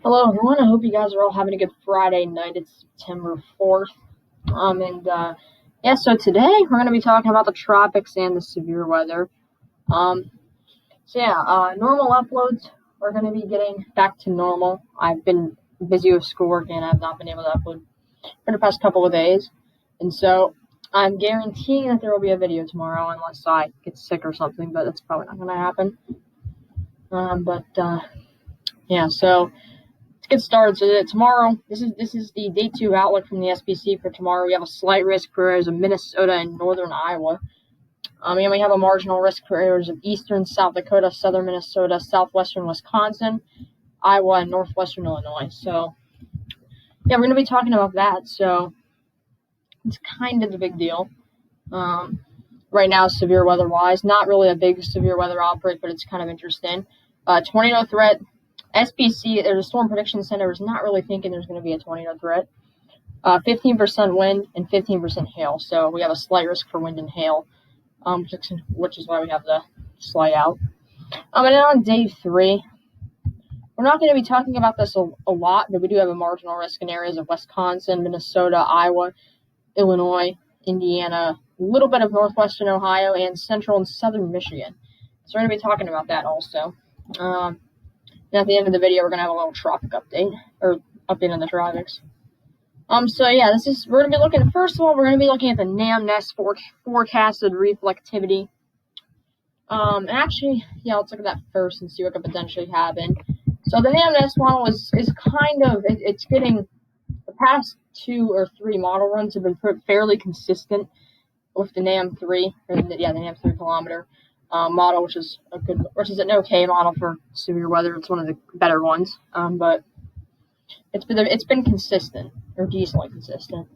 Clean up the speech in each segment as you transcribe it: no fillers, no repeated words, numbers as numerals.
Hello, everyone. I hope you guys are all having a good Friday night. It's September 4th. So today we're going to be talking about the tropics and the severe weather. Normal uploads are going to be getting back to normal. I've been busy with schoolwork and I've not been able to upload for the past couple of days. And so I'm guaranteeing that there will be a video tomorrow unless I get sick or something, but that's probably not going to happen. So let's get started. So tomorrow, this is the day 2 outlook from the SPC for tomorrow. We have a slight risk for areas of Minnesota and northern Iowa. And we have a marginal risk for areas of eastern South Dakota, southern Minnesota, southwestern Wisconsin, Iowa, and northwestern Illinois. So, we're going to be talking about that. So, it's kind of a big deal. Right now, severe weather-wise, not really a big severe weather outbreak, but it's kind of interesting. Tornado threat. SPC, there's a Storm Prediction Center, is not really thinking there's going to be a tornado threat. 15% wind and 15% hail. So we have a slight risk for wind and hail, which is why we have the slight out. And then on day 3, we're not going to be talking about this a lot, but we do have a marginal risk in areas of Wisconsin, Minnesota, Iowa, Illinois, Indiana, a little bit of northwestern Ohio, and central and southern Michigan. So we're going to be talking about that also. And at the end of the video, we're going to have a little tropic update, or update on the tropics. We're going to be looking, first of all, we're going to be looking at the NamNest forecasted reflectivity. Let's look at that first and see what could potentially happen. So the NamNest model is kind of, it's getting, the past 2 or 3 model runs have been fairly consistent with the NAM3, the NAM3 kilometer model, which is an okay model for severe weather. It's one of the better ones, but it's been consistent, or decently consistent,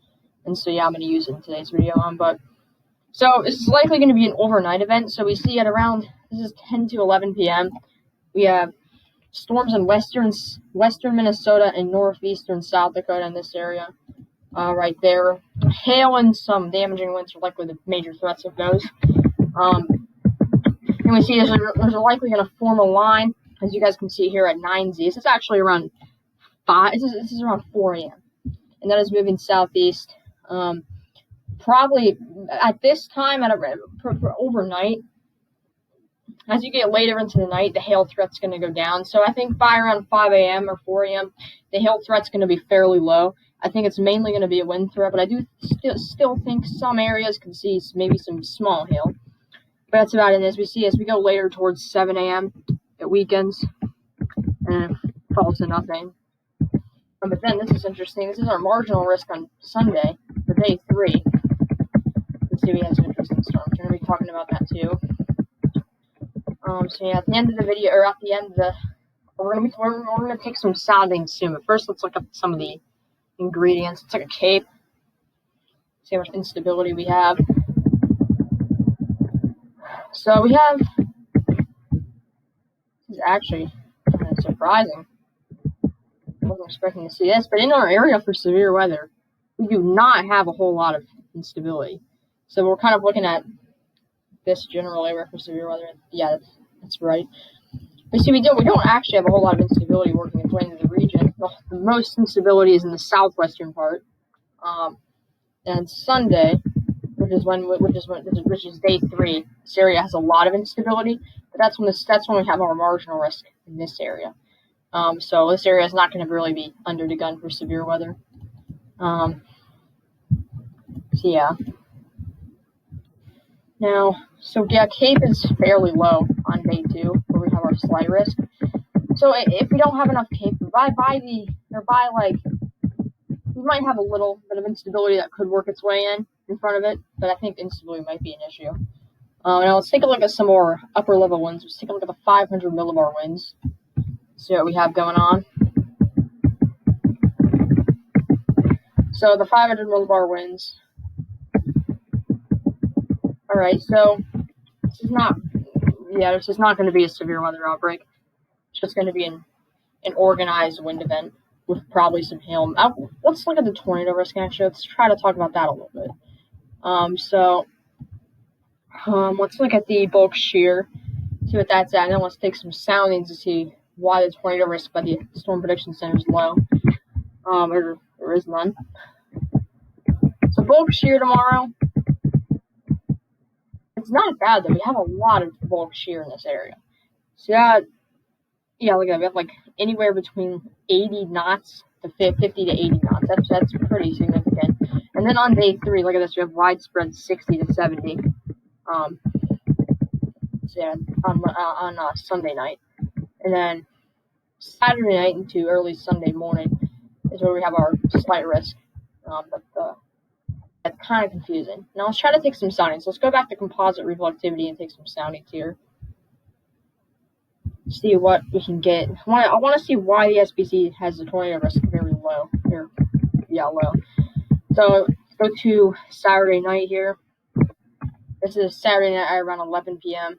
and so I'm going to use it in today's video. So this is likely going to be an overnight event. So we see at around, this is 10 to 11 p.m. we have storms in western Minnesota and northeastern South Dakota in this area, right there. Hail and some damaging winds are likely the major threats of those. And we see there's likely going to form a line, as you guys can see here at 9Z. This is actually around 5. This is around 4 a.m. And that is moving southeast. Probably at this time, for overnight, as you get later into the night, the hail threat's going to go down. So I think by around 5 a.m. or 4 a.m., the hail threat's going to be fairly low. I think it's mainly going to be a wind threat, but I do still think some areas can see maybe some small hail. But that's about it. As we go later towards 7 a.m., it weakens and it falls to nothing. But then this is interesting. This is our marginal risk on Sunday for day 3. Let's see, we have some interesting storms. We're going to be talking about that too. At the end of the video, or at the end of the, we're going to take some soundings soon. But first, let's look up some of the ingredients. It's like a cape. See how much instability we have. So we have, this is actually kind of surprising. I wasn't expecting to see this, but in our area for severe weather, we do not have a whole lot of instability. So we're kind of looking at this general area for severe weather. Yeah, that's right. But see, we don't actually have a whole lot of instability working its way into the region. The most instability is in the southwestern part. And Sunday, which is day 3, this area has a lot of instability. But that's when we have our marginal risk in this area. So this area is not going to really be under the gun for severe weather. Cape is fairly low on day 2, where we have our slight risk. So if we don't have enough Cape, we might have a little bit of instability that could work its way in front of it, but I think instability might be an issue. Now let's take a look at some more upper level winds. Let's take a look at the 500 millibar winds. See what we have going on. So the 500 millibar winds. All right, so this is not going to be a severe weather outbreak. It's just going to be an organized wind event with probably some hail. Let's look at the tornado risk, actually. Let's try to talk about that a little bit. Let's look at the bulk shear, see what that's at, and then let's take some soundings to see why the tornado risk by the Storm Prediction Center is low. Or there is none. So bulk shear tomorrow. It's not bad though. We have a lot of bulk shear in this area. So yeah, look at that. We have like anywhere between 80 knots to 50 to 80 knots. That's pretty significant. And then on day 3, look at this. We have widespread 60 to 70. So yeah, on Sunday night, and then Saturday night into early Sunday morning is where we have our slight risk. But that's kind of confusing. Now let's try to take some soundings. Let's go back to composite reflectivity and take some soundings here. See what we can get. I want to see why the SPC has the tornado risk very low here. Yeah, low. So go to Saturday night here. This is Saturday night around 11 p.m.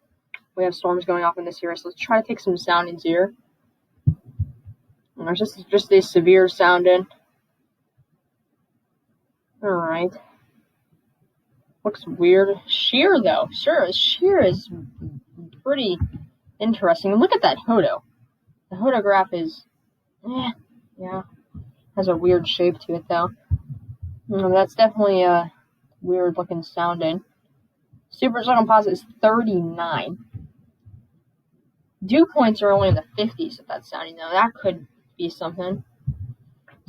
We have storms going off in this area, so let's try to take some soundings here. And there's just a severe sounding. Alright. Looks weird. Shear, though. Sure, shear is pretty interesting. And look at that Hodo. The Hodo graph is, yeah, has a weird shape to it, though. That's definitely a weird-looking sounding. Supercell composite is 39. Dew points are only in the 50s if that's sounding, though. That could be something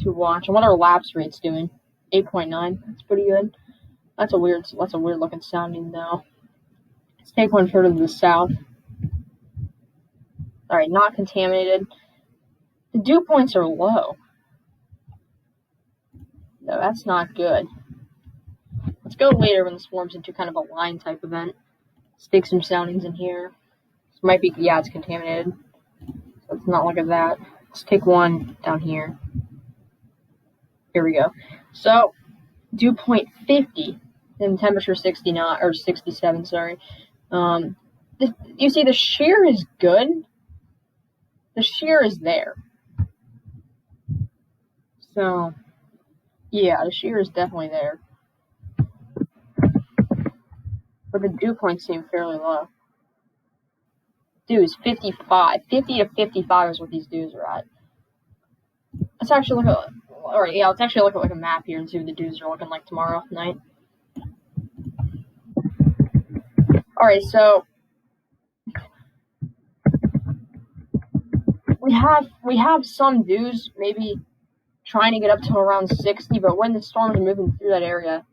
to watch. And what are lapse rates doing? 8.9. That's pretty good. That's a weird looking sounding, though. Let's take one further to the south. Alright, not contaminated. The dew points are low. No, that's not good. Let's go later when this forms into kind of a line type event. Let's take some soundings in here. This might be, yeah, it's contaminated. So let's not look at that. Let's take one down here. Here we go. So, dew point 50 and temperature 69 or 67. Sorry. You see, the shear is good. The shear is there. So, yeah, the shear is definitely there. But the dew points seem fairly low. Dews 55. 50 to 55 is what these dews are at. Let's actually look at. Alright, yeah, let's actually look at like a map here and see what the dews are looking like tomorrow night. Alright, so we have some dews maybe trying to get up to around 60, but when the storms are moving through that area,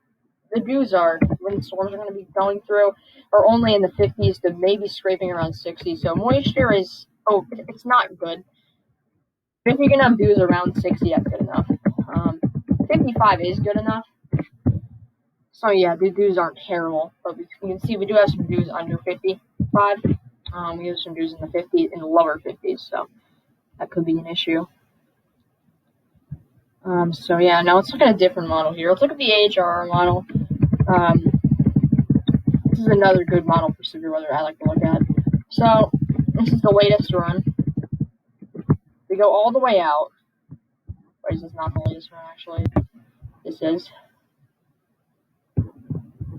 the dews when the storms are going to be going through, are only in the 50s to maybe scraping around 60. So moisture is, it's not good. If you can have dews around 60, that's good enough. 55 is good enough. So yeah, the dews aren't terrible, but we can see we do have some dews under 55. We have some dews in the 50s, in the lower 50s, so that could be an issue. So yeah, now let's look at a different model here. Let's look at the AHRR model. This is another good model for severe weather I like to look at. So this is the latest run. We go all the way out. Or is this not the latest run, actually? This is. I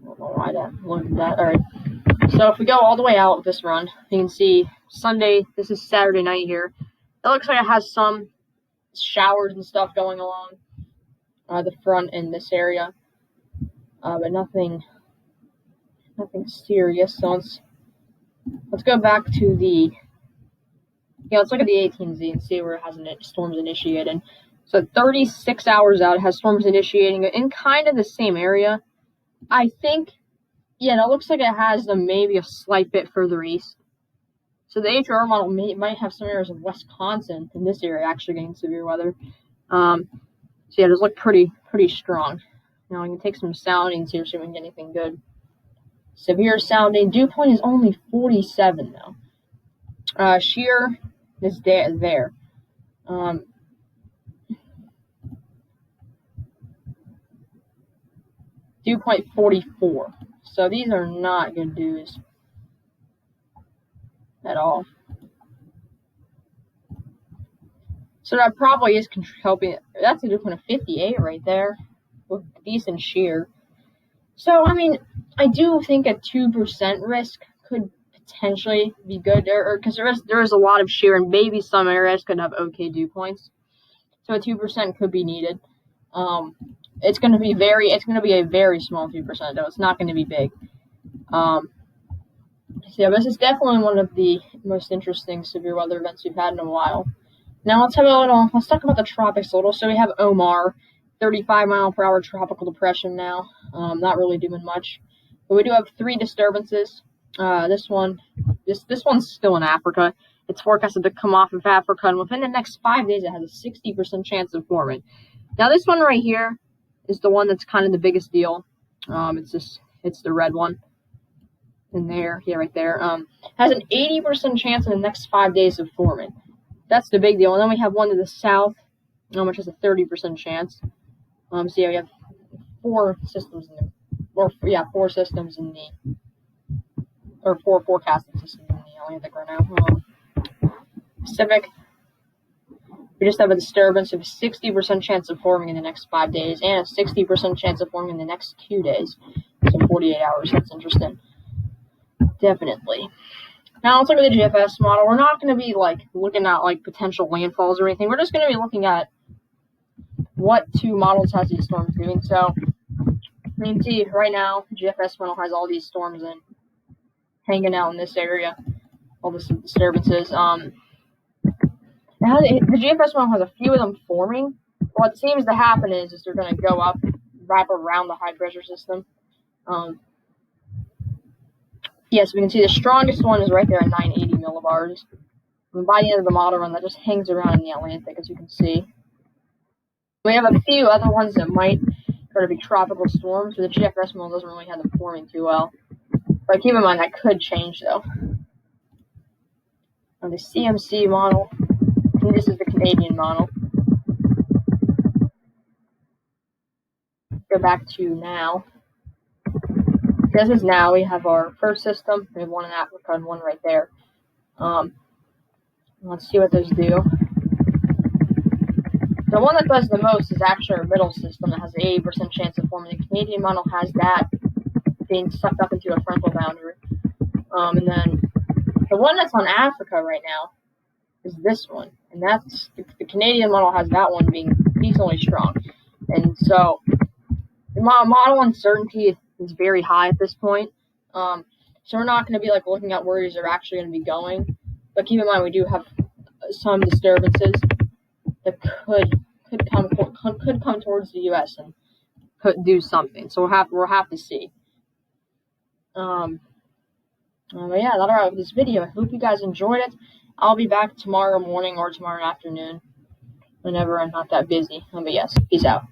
don't know why that. Look at that. Alright. So if we go all the way out with this run, you can see Sunday, this is Saturday night here. It looks like it has some showers and stuff going along the front in this area. But nothing serious. So let's go back to the. Yeah, let's look at the 18Z and see where it has storms initiated. So 36 hours out, it has storms initiating in kind of the same area. I think, yeah, it looks like it has them maybe a slight bit further east. So the AHRR model might have some areas of Wisconsin in this area actually getting severe weather. So yeah, those look pretty strong. Now we can take some soundings here so we can get anything good. Severe sounding. Dew point is only 47 though. Shear is there. Dew point 44. So these are not good dews at all. So that probably is helping. That's a dew point of 58 right there with decent shear. So, I mean, I do think a 2% risk could potentially be good there, because there is a lot of shear, and maybe some areas could have okay dew points. So a 2% could be needed. It's going to be a very small 2% though. It's not going to be big. So yeah, this is definitely one of the most interesting severe weather events we've had in a while. Now let's talk about the tropics a little. So we have Omar, 35-mile-per-hour tropical depression now. Not really doing much, but we do have 3 disturbances. This one's still in Africa. It's forecasted to come off of Africa, and within the next 5 days, it has a 60% chance of forming. Now, this one right here is the one that's kind of the biggest deal. It's the red one in there, right there. Has an 80% chance in the next 5 days of forming. That's the big deal. And then we have one to the south, which has a 30% chance. So yeah, we have 4 systems four forecasting systems in the Atlantic right now. Pacific, we just have a disturbance of a 60% chance of forming in the next 5 days and a 60% chance of forming in the next 2 days. So 48 hours. That's interesting. Definitely. Now let's look at the GFS model. We're not going to be looking at potential landfalls or anything. We're just going to be looking at what 2 models has these storms doing. So you can see right now, the GFS model has all these storms hanging out in this area, all the disturbances. Now the GFS model has a few of them forming. What seems to happen is they're going to go up, wrap around the high pressure system. Yes, we can see the strongest one is right there at 980 millibars. And by the end of the model run, that just hangs around in the Atlantic, as you can see. We have a few other ones that might sort of be tropical storms, but the GFS model doesn't really have them forming too well. But keep in mind, that could change, though. Now, the CMC model, and this is the Canadian model. Go back to now. This is now. We have our first system. We have one in Africa and one right there. Let's see what those do. The one that does the most is actually our middle system that has an 80% chance of forming. The Canadian model has that being sucked up into a frontal boundary. And then the one that's on Africa right now is this one. And that's the Canadian model has that one being decently strong. And so the model uncertainty is very high at this point. So we're not going to be looking at where these are actually going to be going. But keep in mind, we do have some disturbances that could come towards the U.S. and could do something. So we'll have to see. But yeah, that'll wrap up this video. I hope you guys enjoyed it. I'll be back tomorrow morning or tomorrow afternoon, whenever I'm not that busy. But yes, peace out.